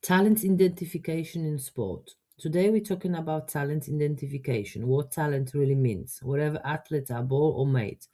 Talent identification in sport. Today we're talking about talent identification, what talent really means, wherever athletes are born or made,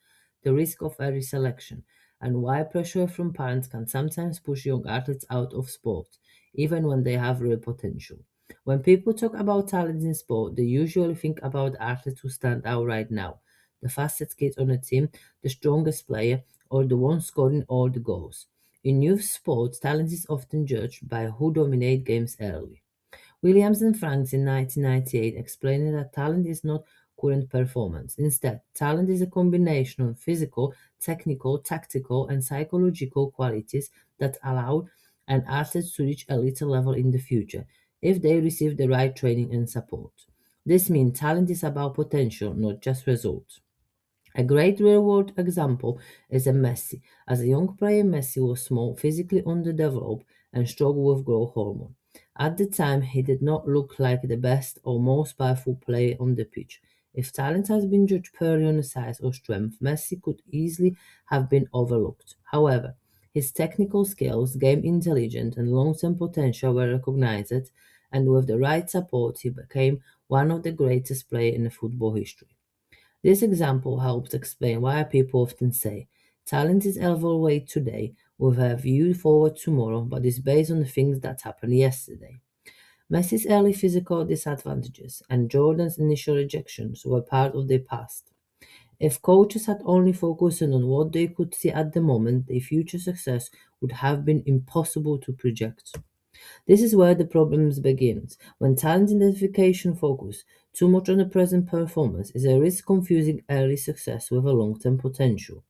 the risk of early selection, and why pressure from parents can sometimes push young athletes out of sport, even when they have real potential. When people talk about talent in sport, they usually think about athletes who stand out right now, the fastest kid on a team, the strongest player, or the one scoring all the goals. In youth sports, talent is often judged by who dominate games early. Williams and Franks in 1998 explained that talent is not current performance. Instead, talent is a combination of physical, technical, tactical, and psychological qualities that allow an athlete to reach a elite level in the future if they receive the right training and support. This means talent is about potential, not just results. A great real-world example is a Messi. As a young player, Messi was small, physically underdeveloped, and struggled with growth hormone. At the time, he did not look like the best or most powerful player on the pitch. If talent has been judged purely on size or strength, Messi could easily have been overlooked. However, his technical skills, game intelligence, and long-term potential were recognized, and with the right support, he became one of the greatest players in football history. This example helps explain why people often say talent is evaluated today with a view forward tomorrow, but is based on the things that happened yesterday. Messi's early physical disadvantages and Jordan's initial rejections were part of their past. If coaches had only focused on what they could see at the moment, their future success would have been impossible to project. This is where the problems begins. When talent identification focus too much on the present performance is a risk confusing early success with a long-term potential.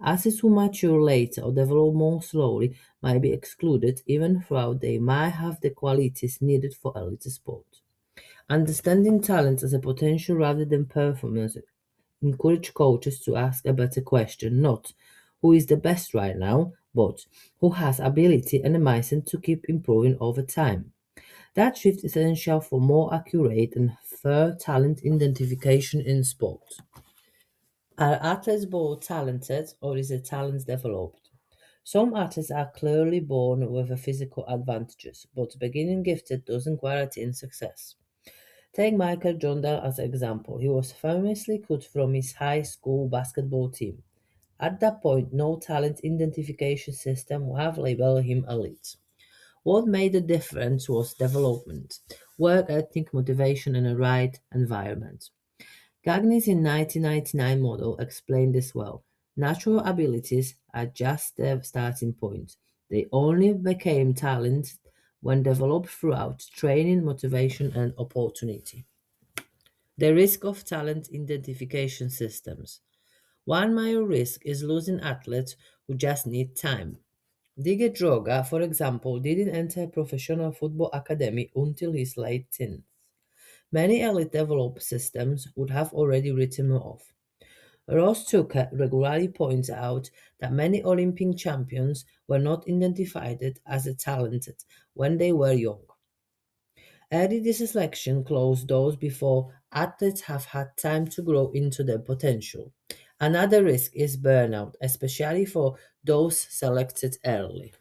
Athletes who mature later or develop more slowly might be excluded even though they might have the qualities needed for elite sport. Understanding talent as a potential rather than performance encourage coaches to ask a better question, not who is the best right now, but who has ability and a mindset to keep improving over time. That shift is essential for more accurate and fair talent identification in sport. Are athletes born talented or is the talent developed? Some athletes are clearly born with a physical advantages, but beginning gifted doesn't guarantee success. Take Michael Jordan as an example. He was famously cut from his high school basketball team. At that point, no talent identification system would have labeled him elite. What made the difference was development, work ethic, motivation, and a right environment. Gagne's in 1999 model explained this well. Natural abilities are just the starting point. They only became talent when developed throughout training, motivation, and opportunity. The risk of talent identification systems. One major risk is losing athletes who just need time. Didier Drogba, for example, didn't enter a professional football academy until his late teens. Many early developed systems would have already written him off. Ross Tucker regularly points out that many Olympic champions were not identified as talented when they were young. Early deselection closed doors before athletes have had time to grow into their potential. Another risk is burnout, especially for those selected early.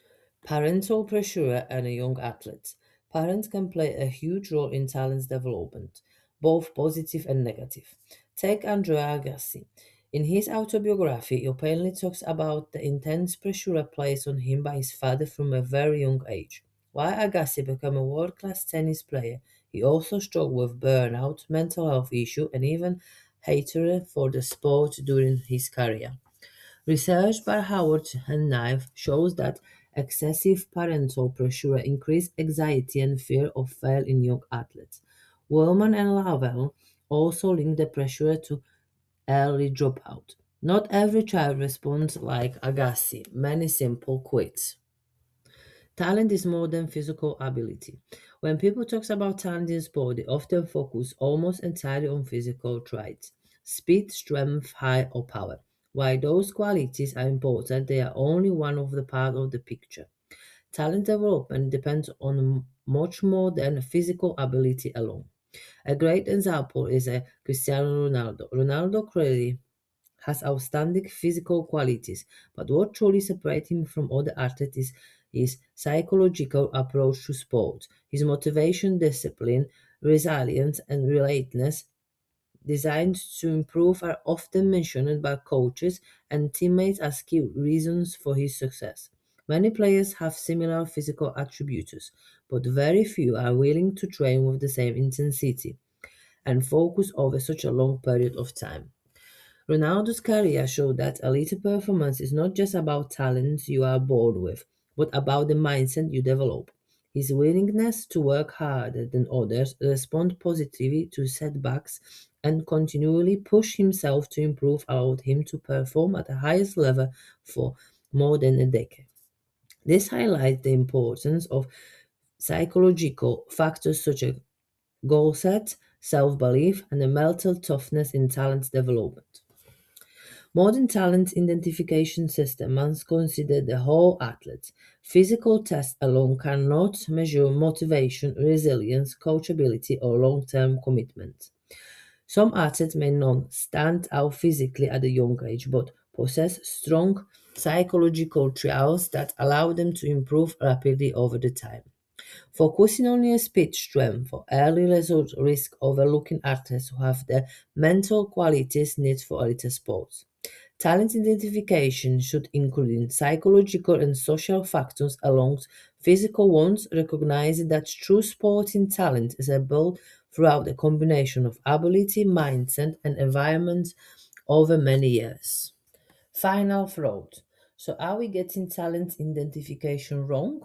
Parental pressure and young athletes. Parents can play a huge role in talent's development, both positive and negative. Take Andrea Agassi. In his autobiography, he openly talks about the intense pressure placed on him by his father from a very young age. While Agassi became a world-class tennis player, he also struggled with burnout, mental health issues, and even hatred for the sport during his career. Research by Howard and Knife shows that excessive parental pressure increases anxiety and fear of failure in young athletes. Wellman and Lavelle also link the pressure to early dropout. Not every child responds like Agassi, many simple quits. Talent is more than physical ability. When people talk about talent in sport, they often focus almost entirely on physical traits speed, strength, height, or power. While those qualities are important, they are only one of the part of the picture. Talent development depends on much more than physical ability alone. A great example is Cristiano Ronaldo. Ronaldo clearly has outstanding physical qualities, but what truly separates him from other athletes is his psychological approach to sport, his motivation, discipline, resilience, and relentlessness designed to improve are often mentioned by coaches and teammates as key reasons for his success. Many players have similar physical attributes, but very few are willing to train with the same intensity and focus over such a long period of time. Ronaldo's career showed that elite performance is not just about talents you are born with, but about the mindset you develop. His willingness to work harder than others, respond positively to setbacks, and continually push himself to improve allowed him to perform at the highest level for more than a decade. This highlights the importance of psychological factors such as goal set, self belief, and the mental toughness in talent development. Modern talent identification system must consider the whole athlete. Physical tests alone cannot measure motivation, resilience, coachability, or long-term commitment. Some athletes may not stand out physically at a young age, but possess strong psychological traits that allow them to improve rapidly over the time. Focusing on your speed strength for early results risk overlooking athletes who have the mental qualities needed for elite sports. Talent identification should include psychological and social factors along physical ones, recognizing that true sporting talent is built throughout a combination of ability, mindset, and environment over many years. Final thought. So, are we getting talent identification wrong?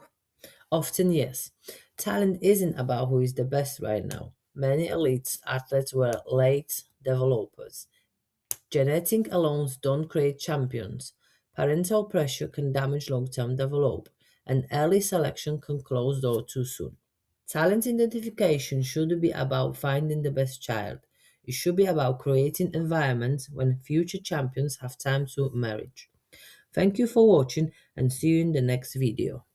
Often, yes. Talent isn't about who is the best right now. Many elite athletes were late developers. Genetic alone don't create champions. Parental pressure can damage long-term development, and early selection can close doors too soon. Talent identification should be about finding the best child. It should be about creating environments when future champions have time to emerge. Thank you for watching and see you in the next video.